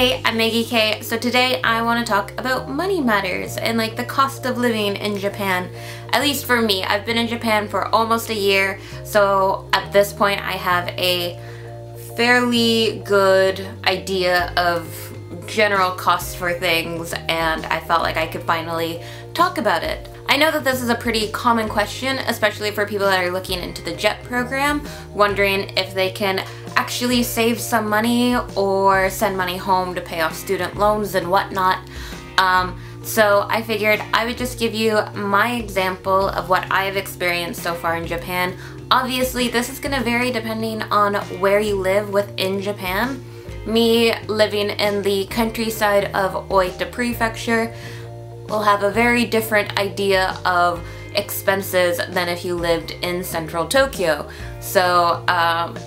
Hey, I'm Meggie Kay. So today I want to talk about money matters and like the cost of living in Japan. At least for me, I've been in Japan for almost a year, so at this point I have a fairly good idea of general costs for things, and I felt like I could finally talk about it. I know that this is a pretty common question, especially for people that are looking into the JET program, wondering if they can actually save some money or send money home to pay off student loans and whatnot. So I figured I would just give you my example of what I have experienced so far in Japan. Obviously, this is going to vary depending on where you live within Japan. Me living in the countryside of Oita Prefecture will have a very different idea of expenses than if you lived in central Tokyo. So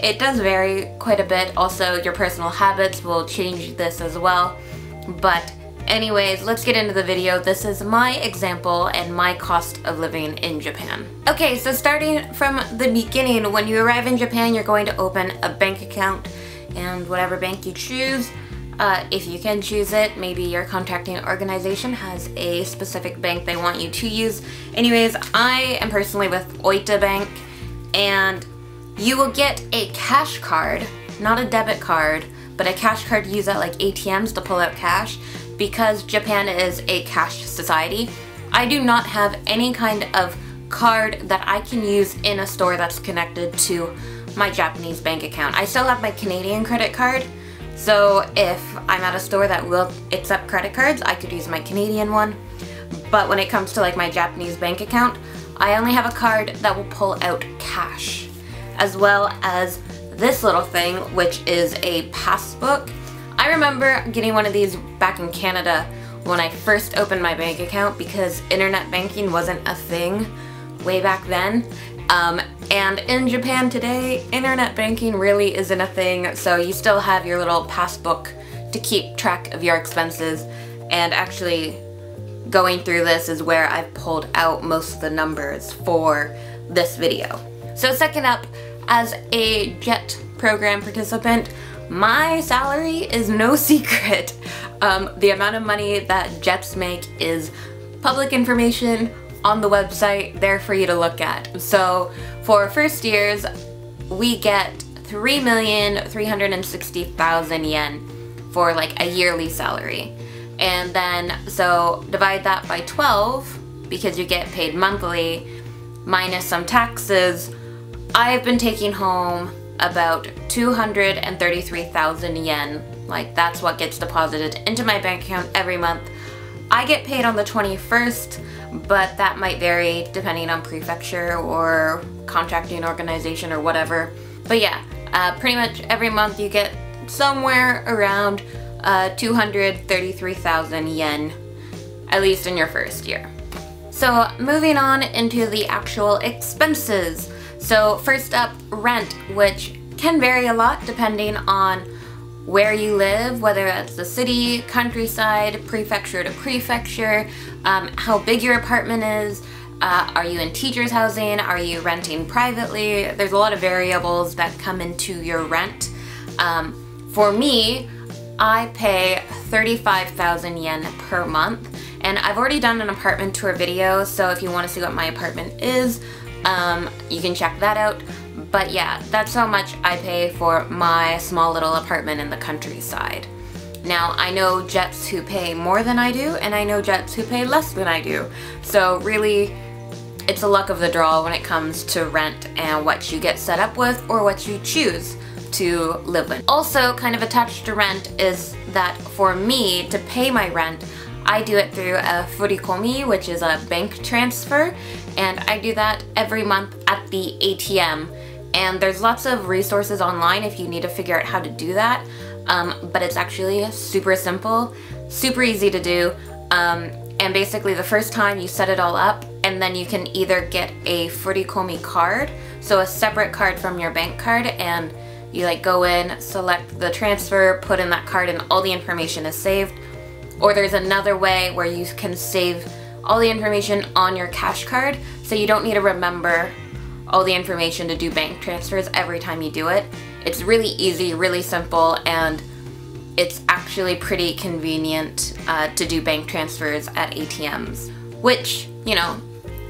it does vary quite a bit. Also, your personal habits will change this as well. But anyways, let's get into the video. This is my example and my cost of living in Japan. Okay, so starting from the beginning, when you arrive in Japan, you're going to open a bank account, and whatever bank you choose, if you can choose it, maybe your contracting organization has a specific bank they want you to use. Anyways, I am personally with Oita Bank, and you will get a cash card, not a debit card, but a cash card used at like ATMs to pull out cash, because Japan is a cash society. I do not have any kind of card that I can use in a store that's connected to my Japanese bank account. I still have my Canadian credit card, so if I'm at a store that will accept credit cards, I could use my Canadian one. But when it comes to like my Japanese bank account, I only have a card that will pull out cash, as well as this little thing, which is a passbook. I remember getting one of these back in Canada when I first opened my bank account, because internet banking wasn't a thing way back then. And in Japan today, internet banking really isn't a thing, so you still have your little passbook to keep track of your expenses. And actually, going through this is where I've pulled out most of the numbers for this video. So second up, as a JET program participant, my salary is no secret. The amount of money that JETs make is public information on the website, there for you to look at. So for first years, we get 3,360,000 yen for like a yearly salary. And then, so divide that by 12, because you get paid monthly, minus some taxes, I've been taking home about 233,000 yen. Like, that's what gets deposited into my bank account every month. I get paid on the 21st, but that might vary depending on prefecture or contracting organization or whatever. But yeah, pretty much every month you get somewhere around 233,000 yen, at least in your first year. So moving on into the actual expenses. So first up, rent, which can vary a lot depending on where you live, whether that's the city, countryside, prefecture to prefecture, how big your apartment is, are you in teachers' housing, are you renting privately? There's a lot of variables that come into your rent. For me, I pay 35,000 yen per month, and I've already done an apartment tour video, so if you want to see what my apartment is, you can check that out. But yeah, that's how much I pay for my small little apartment in the countryside. Now, I know JETs who pay more than I do, and I know JETs who pay less than I do. So really, it's a luck of the draw when it comes to rent and what you get set up with or what you choose to live with. Also, kind of attached to rent is that for me to pay my rent, I do it through a furikomi, which is a bank transfer, and I do that every month at the ATM. And there's lots of resources online if you need to figure out how to do that, but it's actually super simple, super easy to do, and basically the first time you set it all up, and then you can either get a furikomi card, so a separate card from your bank card, and you like go in, select the transfer, put in that card, and all the information is saved. Or there's another way where you can save all the information on your cash card, so you don't need to remember all the information to do bank transfers every time you do it. It's really easy, really simple, and it's actually pretty convenient to do bank transfers at ATMs, which, you know,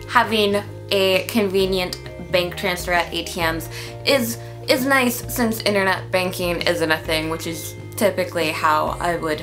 having a convenient bank transfer at ATMs is nice since internet banking isn't a thing, which is typically how I would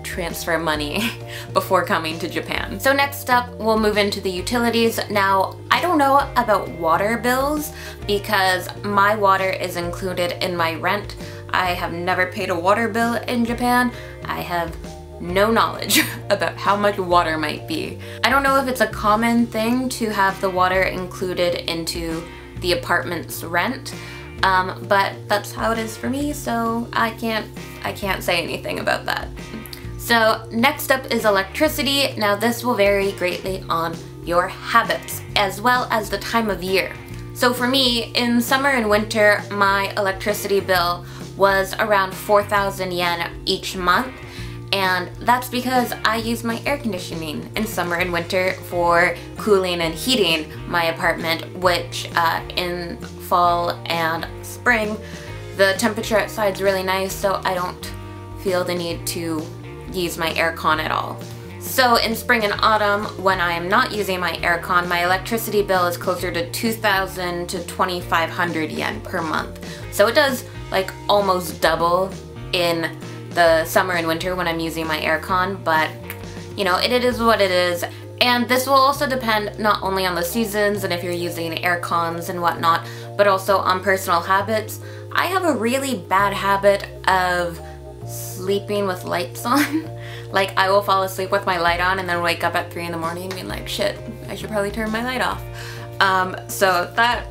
transfer money before coming to Japan. So next up, we'll move into the utilities. Now, I don't know about water bills because my water is included in my rent. I have never paid a water bill in Japan. I have no knowledge about how much water might be. I don't know if it's a common thing to have the water included into the apartment's rent, but that's how it is for me, so I can't say anything about that. So next up is electricity. Now this will vary greatly on your habits as well as the time of year. So for me, in summer and winter, my electricity bill was around 4,000 yen each month, and that's because I use my air conditioning in summer and winter for cooling and heating my apartment, which in fall and spring, the temperature outside is really nice, so I don't feel the need to use my aircon at all. So in spring and autumn, when I am not using my aircon, my electricity bill is closer to 2,000 to 2,500 yen per month. So it does like almost double in the summer and winter when I'm using my aircon, but you know, it is what it is. And this will also depend not only on the seasons and if you're using aircons and whatnot, but also on personal habits. I have a really bad habit of sleeping with lights on. Like, I will fall asleep with my light on and then wake up at 3 in the morning being like, shit, I should probably turn my light off. So that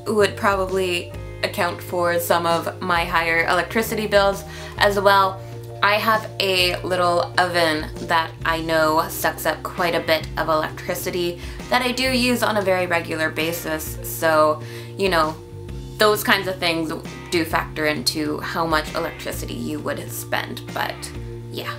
would probably account for some of my higher electricity bills as well. I have a little oven that I know sucks up quite a bit of electricity that I do use on a very regular basis, so you know, those kinds of things do factor into how much electricity you would spend, but yeah.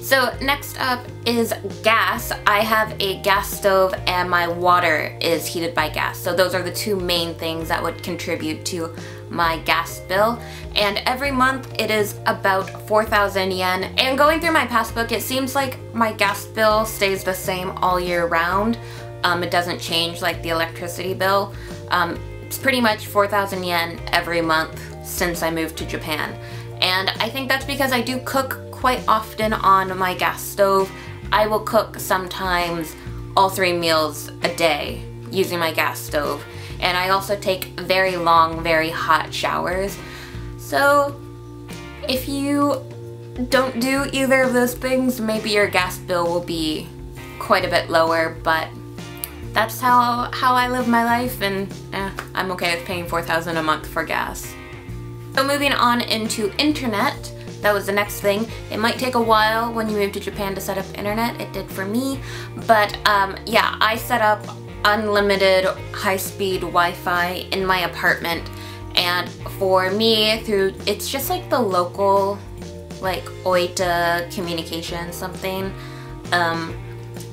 So next up is gas. I have a gas stove and my water is heated by gas. So those are the two main things that would contribute to my gas bill. And every month it is about 4,000 yen. And going through my passbook, it seems like my gas bill stays the same all year round. It doesn't change like the electricity bill. It's pretty much 4,000 yen every month since I moved to Japan. And I think that's because I do cook quite often on my gas stove. I will cook sometimes all 3 meals a day using my gas stove. And I also take very long, very hot showers. So if you don't do either of those things, maybe your gas bill will be quite a bit lower, but that's how I live my life, and I'm okay with paying 4,000 a month for gas. So moving on into internet, that was the next thing. It might take a while when you move to Japan to set up internet. It did for me, but yeah, I set up unlimited high-speed Wi-Fi in my apartment, and for me, it's just like the local, like Oita communication something.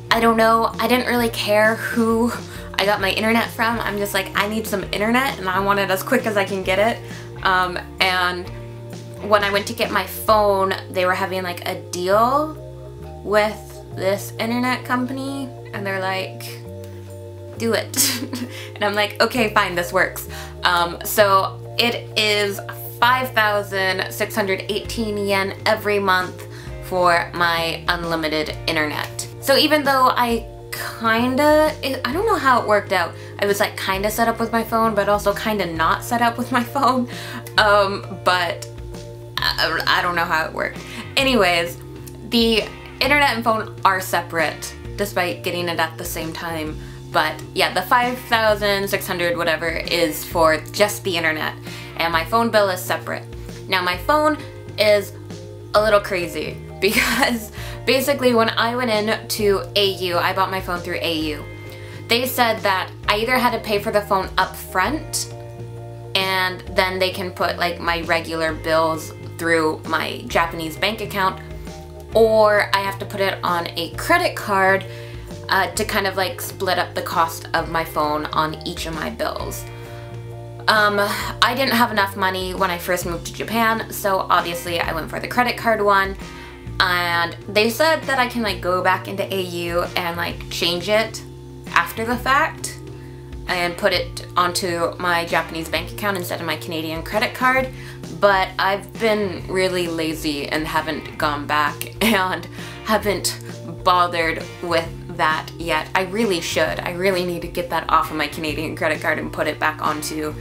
I don't know, I didn't really care who I got my internet from. I'm just like, I need some internet and I want it as quick as I can get it. And when I went to get my phone, they were having like a deal with this internet company, and they're like, do it. And I'm like, okay, fine, this works. So it is 5,618 yen every month for my unlimited internet. So even though I don't know how it worked out. I was like kinda set up with my phone, but also kinda not set up with my phone. But I don't know how it worked. Anyways, the internet and phone are separate, despite getting it at the same time. But yeah, the 5,600 whatever is for just the internet, and my phone bill is separate. Now my phone is a little crazy because basically when I went in to AU, I bought my phone through AU. They said that I either had to pay for the phone up front, and then they can put like my regular bills through my Japanese bank account, or I have to put it on a credit card to kind of like split up the cost of my phone on each of my bills. I didn't have enough money when I first moved to Japan, so obviously I went for the credit card one, and they said that I can like go back into AU and like change it after the fact and put it onto my Japanese bank account instead of my Canadian credit card, but I've been really lazy and haven't gone back and haven't bothered with that yet. I really should. I really need to get that off of my Canadian credit card and put it back onto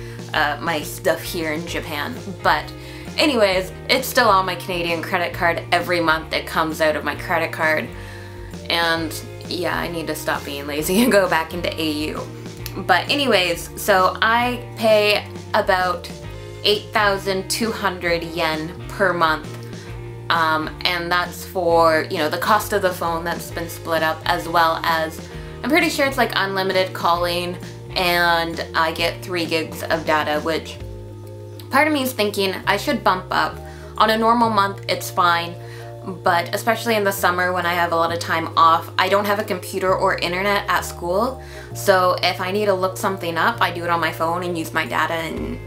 my stuff here in Japan. But anyways, it's still on my Canadian credit card. Every month it comes out of my credit card, and yeah, I need to stop being lazy and go back into AU. But anyways, so I pay about 8,200 yen per month, and that's for, you know, the cost of the phone that's been split up, as well as I'm pretty sure it's like unlimited calling, and I get 3 gigs of data, which part of me is thinking I should bump up. On a normal month it's fine, but especially in the summer when I have a lot of time off, I don't have a computer or internet at school, so if I need to look something up, I do it on my phone and use my data, and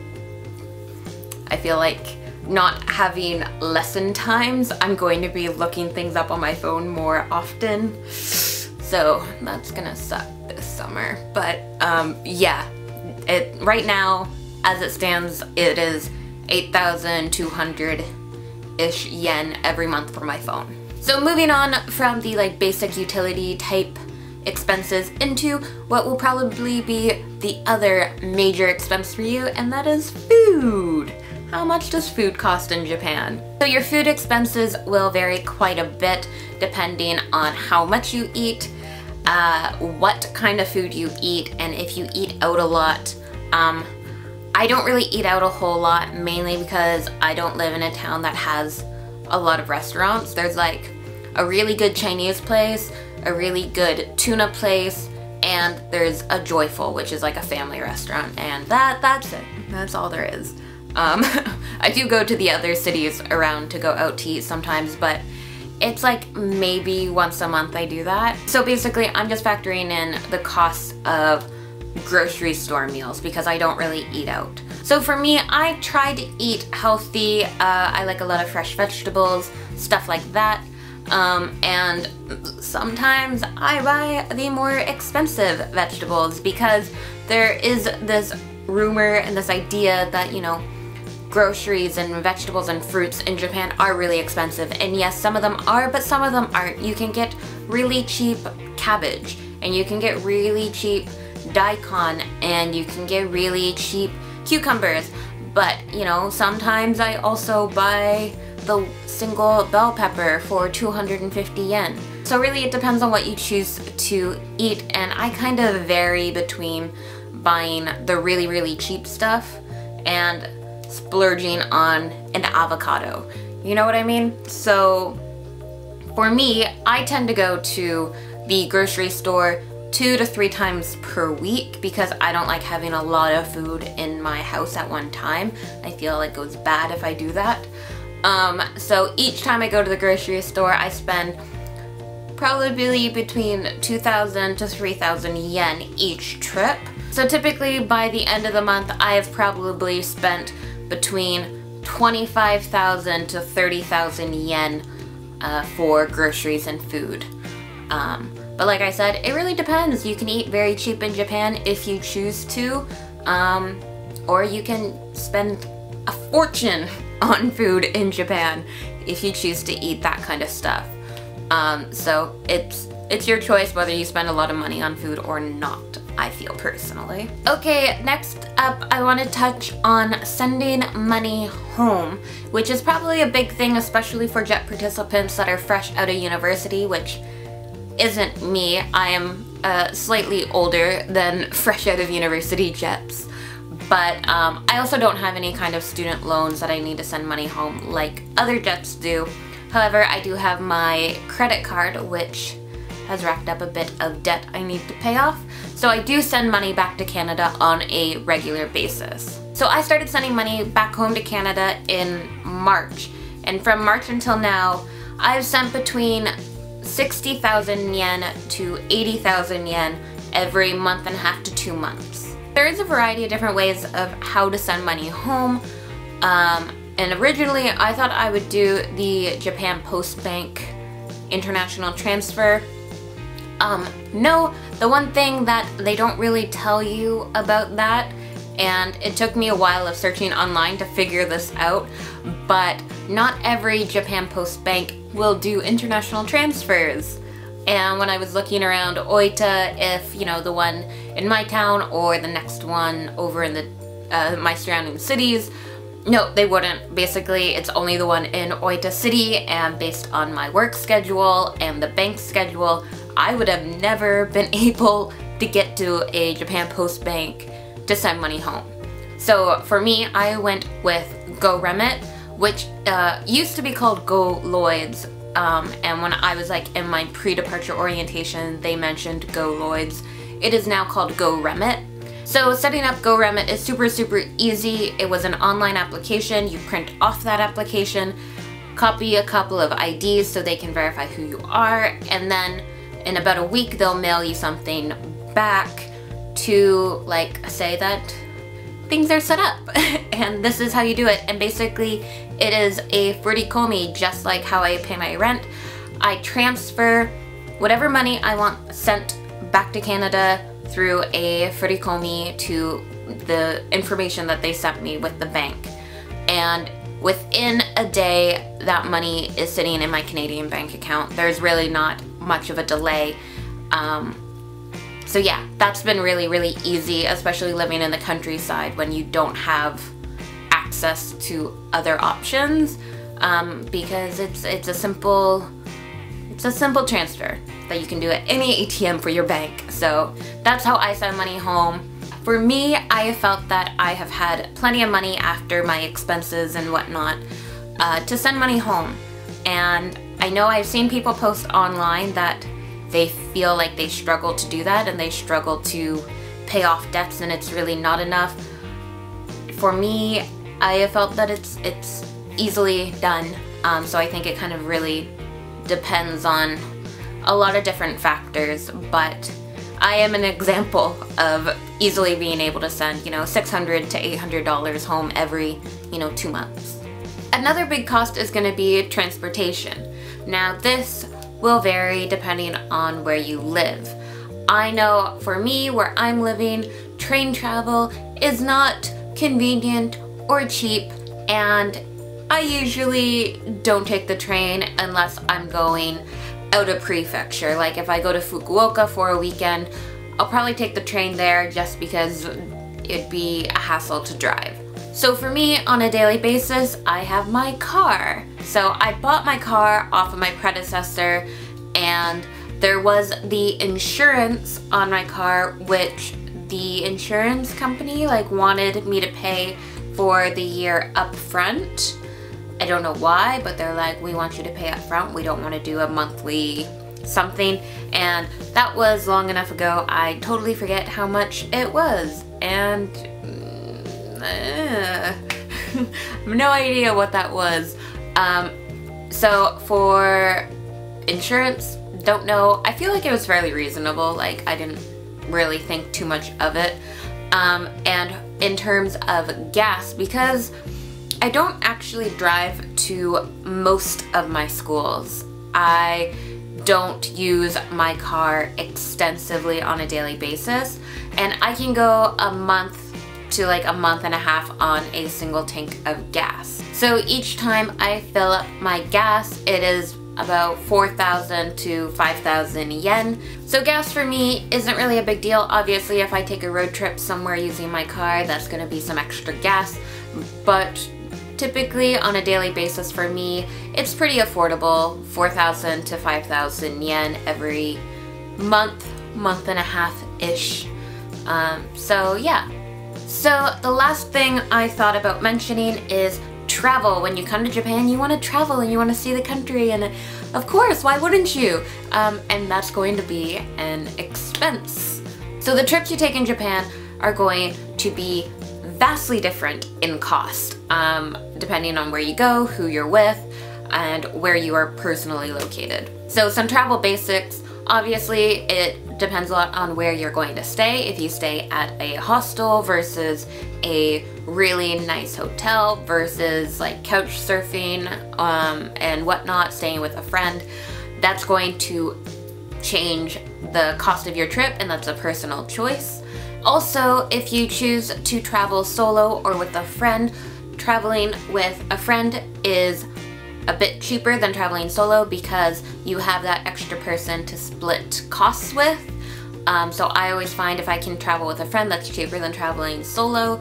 I feel like not having lesson times, I'm going to be looking things up on my phone more often, so that's gonna suck this summer. But yeah, right now, as it stands, it is 8,200-ish yen every month for my phone. So moving on from the like basic utility type expenses into what will probably be the other major expense for you, and that is food. How much does food cost in Japan? So your food expenses will vary quite a bit depending on how much you eat, what kind of food you eat, and if you eat out a lot. I don't really eat out a whole lot, mainly because I don't live in a town that has a lot of restaurants. There's like a really good Chinese place, a really good tuna place, and there's a Joyful, which is like a family restaurant, and that's it. That's all there is. I do go to the other cities around to go out to eat sometimes, but it's like maybe once a month I do that. So basically I'm just factoring in the cost of grocery store meals because I don't really eat out. So for me, I try to eat healthy. I like a lot of fresh vegetables, stuff like that. And sometimes I buy the more expensive vegetables because there is this rumor and this idea that, you know, groceries and vegetables and fruits in Japan are really expensive, and yes, some of them are, but some of them aren't. You can get really cheap cabbage, and you can get really cheap daikon, and you can get really cheap cucumbers, but you know, sometimes I also buy the single bell pepper for 250 yen. So really it depends on what you choose to eat, and I kind of vary between buying the really cheap stuff and splurging on an avocado. You know what I mean? So for me, I tend to go to the grocery store 2 to 3 times per week because I don't like having a lot of food in my house at one time. I feel like it goes bad if I do that. So each time I go to the grocery store, I spend probably between 2,000 to 3,000 yen each trip. So typically by the end of the month, I have probably spent between 25,000 to 30,000 yen for groceries and food. But like I said, it really depends. You can eat very cheap in Japan if you choose to, or you can spend a fortune on food in Japan if you choose to eat that kind of stuff. So it's your choice whether you spend a lot of money on food or not, I feel personally. Okay, next up I want to touch on sending money home, which is probably a big thing, especially for JET participants that are fresh out of university, which isn't me. I am slightly older than fresh out of university JETs, but I also don't have any kind of student loans that I need to send money home like other JETs do. However, I do have my credit card, which has racked up a bit of debt I need to pay off. So I do send money back to Canada on a regular basis. So I started sending money back home to Canada in March. And from March until now, I've sent between 60,000 yen to 80,000 yen every month and a half to 2 months. there's a variety of different ways of how to send money home. And originally I thought I would do the Japan Post Bank international transfer. No, the one thing that they don't really tell you about that, and it took me a while of searching online to figure this out, but not every Japan Post Bank will do international transfers. And when I was looking around Oita, if, you know, the one in my town or the next one over in the my surrounding cities, no, they wouldn't. Basically, it's only the one in Oita City, and based on my work schedule and the bank schedule, I would have never been able to get to a Japan Post Bank to send money home. So for me, I went with GoRemet, which used to be called Go Lloyds. And when I was like in my pre-departure orientation, they mentioned Go Lloyds. It is now called GoRemet. So setting up GoRemet is super easy. It was an online application. You print off that application, copy a couple of IDs so they can verify who you are, and then in about a week they'll mail you something back to like say that things are set up and this is how you do it. And basically it is a furikomi, just like how I pay my rent. I transfer whatever money I want sent back to Canada through a furikomi to the information that they sent me with the bank. And within a day, that money is sitting in my Canadian bank account. There's really not much of a delay. So yeah, that's been really easy, especially living in the countryside when you don't have access to other options, because it's a simple transfer that you can do at any ATM for your bank. So that's how I send money home. For me, I have felt that I have had plenty of money after my expenses and whatnot to send money home. And I know I've seen people post online that they feel like they struggle to do that and they struggle to pay off debts and it's really not enough. For me, I have felt that it's easily done. So I think it kind of really depends on a lot of different factors, but I am an example of easily being able to send, you know, $600 to $800 home every, 2 months. Another big cost is going to be transportation. Now this will vary depending on where you live. I know for me, where I'm living, train travel is not convenient or cheap, and I usually don't take the train unless I'm going out of prefecture. Like if I go to Fukuoka for a weekend, I'll probably take the train there just because it'd be a hassle to drive. So for me, on a daily basis, I have my car. So I bought my car off of my predecessor, and there was the insurance on my car, which the insurance company wanted me to pay for the year up front. I don't know why, but they're like, we want you to pay up front. We don't want to do a monthly something. And that was long enough ago. I totally forget how much it was. And I have no idea what that was. So for insurance, don't know. I feel like it was fairly reasonable. Like I didn't really think too much of it. And in terms of gas, because I don't actually drive to most of my schools. I don't use my car extensively on a daily basis, and I can go a month to a month and a half on a single tank of gas. So each time I fill up my gas, it is about 4,000 to 5,000 yen. So gas for me isn't really a big deal. Obviously, if I take a road trip somewhere using my car, that's gonna be some extra gas, but typically on a daily basis for me, it's pretty affordable, 4,000 to 5,000 yen every month and a half-ish. So yeah. So the last thing I thought about mentioning is travel. When you come to Japan, you want to travel and you want to see the country, and of course, why wouldn't you? And that's going to be an expense. So the trips you take in Japan are going to be vastly different in cost, depending on where you go, who you're with, and where you are personally located. So some travel basics Obviously, it depends a lot on where you're going to stay. If you stay at a hostel versus a really nice hotel versus like couch surfing and whatnot, staying with a friend, that's going to change the cost of your trip, and that's a personal choice. Also, if you choose to travel solo or with a friend, traveling with a friend is a bit cheaper than traveling solo because you have that extra person to split costs with. So I always find if I can travel with a friend, that's cheaper than traveling solo.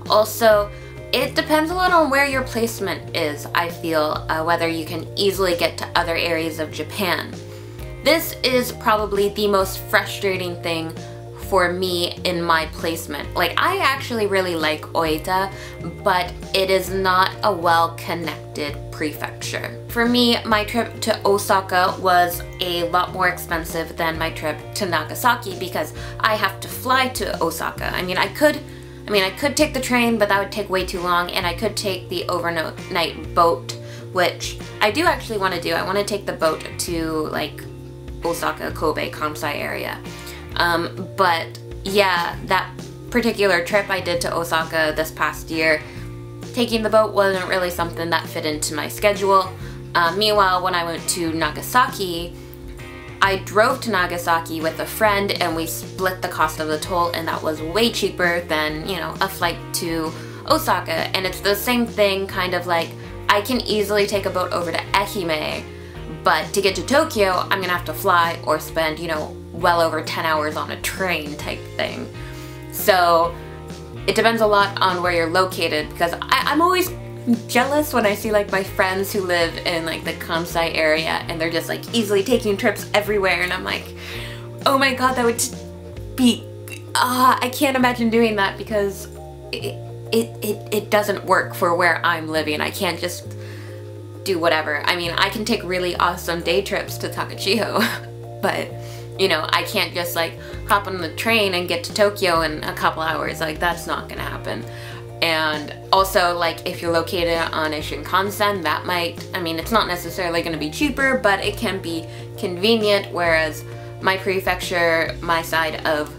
Also, it depends a lot on where your placement is, I feel, whether you can easily get to other areas of Japan. This is probably the most frustrating thing for me in my placement. Like, I actually really like Oita, but it is not a well-connected prefecture. For me, my trip to Osaka was a lot more expensive than my trip to Nagasaki because I have to fly to Osaka. I mean, I could take the train, but that would take way too long, and I could take the overnight boat, which I do actually want to do. I want to take the boat to like Osaka, Kobe, Kansai area. But yeah, that particular trip I did to Osaka this past year, taking the boat wasn't really something that fit into my schedule. Meanwhile, when I went to Nagasaki, I drove to Nagasaki with a friend and we split the cost of the toll, and that was way cheaper than, you know, a flight to Osaka. And it's the same thing, kind of like, I can easily take a boat over to Ehime, but to get to Tokyo, I'm gonna have to fly or spend, you know, well over 10 hours on a train type thing. So it depends a lot on where you're located, because I'm always jealous when I see like my friends who live in like the Kansai area and they're just like easily taking trips everywhere, and I'm like, oh my god, that would be, I can't imagine doing that because it doesn't work for where I'm living. I can't just do whatever. I mean, I can take really awesome day trips to Takashiho, but you know, I can't just like hop on the train and get to Tokyo in a couple hours. Like, that's not gonna happen. And also, like, if you're located on a Shinkansen, that might, I mean, it's not necessarily gonna be cheaper, but it can be convenient, whereas my prefecture, my side of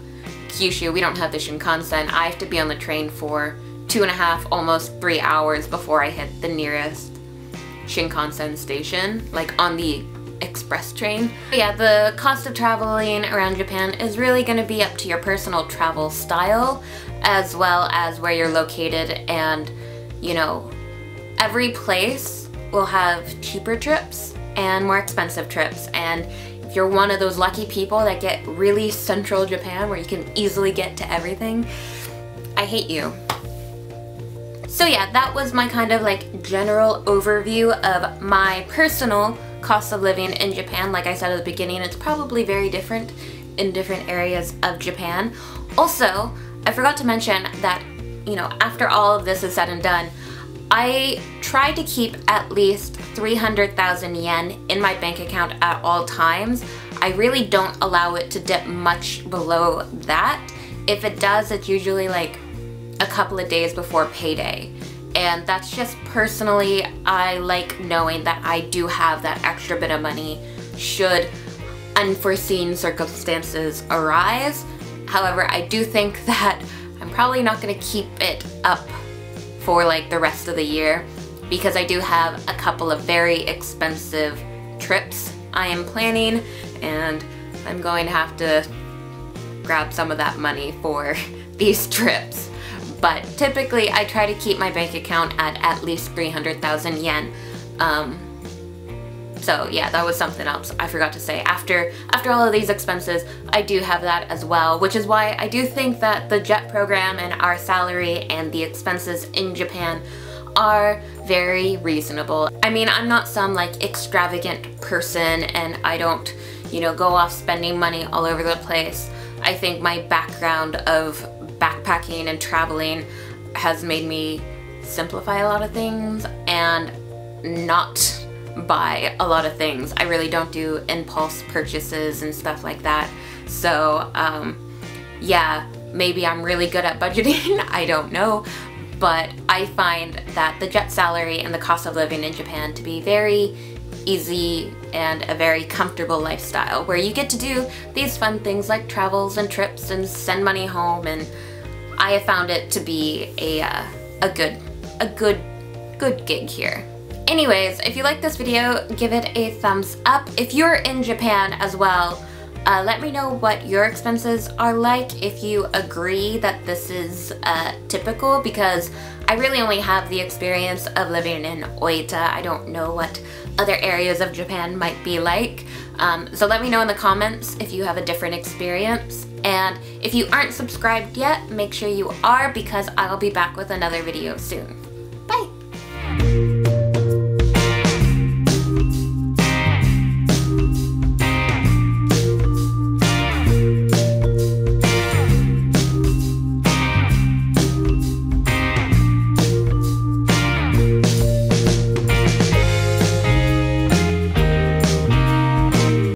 Kyushu, we don't have the Shinkansen. I have to be on the train for 2.5, almost 3 hours before I hit the nearest Shinkansen station, like on the express train. But yeah, the cost of traveling around Japan is really going to be up to your personal travel style, as well as where you're located, and you know, every place will have cheaper trips and more expensive trips, and if you're one of those lucky people that get really central Japan where you can easily get to everything, I hate you. So yeah, that was my kind of like general overview of my personal cost of living in Japan. Like I said at the beginning, it's probably very different in different areas of Japan. Also, I forgot to mention that, you know, after all of this is said and done, I try to keep at least 300,000 yen in my bank account at all times. I really don't allow it to dip much below that. If it does, it's usually like a couple of days before payday. And that's just personally, I like knowing that I do have that extra bit of money should unforeseen circumstances arise. However, I do think that I'm probably not going to keep it up for like the rest of the year, because I do have a couple of very expensive trips I am planning, and I'm going to have to grab some of that money for these trips. But typically I try to keep my bank account at least 300,000 yen. So yeah, that was something else I forgot to say. After all of these expenses, I do have that as well, which is why I do think that the JET program and our salary and the expenses in Japan are very reasonable. I mean, I'm not some like extravagant person, and I don't, you know, go off spending money all over the place. I think my background of backpacking and traveling has made me simplify a lot of things and not buy a lot of things. I really don't do impulse purchases and stuff like that. So yeah, maybe I'm really good at budgeting, I don't know, but I find that the JET salary and the cost of living in Japan to be very easy and a very comfortable lifestyle where you get to do these fun things like travels and trips and send money home, and I have found it to be a good gig here. Anyways, if you like this video, give it a thumbs up. If you're in Japan as well, let me know what your expenses are like, if you agree that this is typical, because I really only have the experience of living in Oita. I don't know what other areas of Japan might be like. So let me know in the comments if you have a different experience. And if you aren't subscribed yet, make sure you are, because I'll be back with another video soon.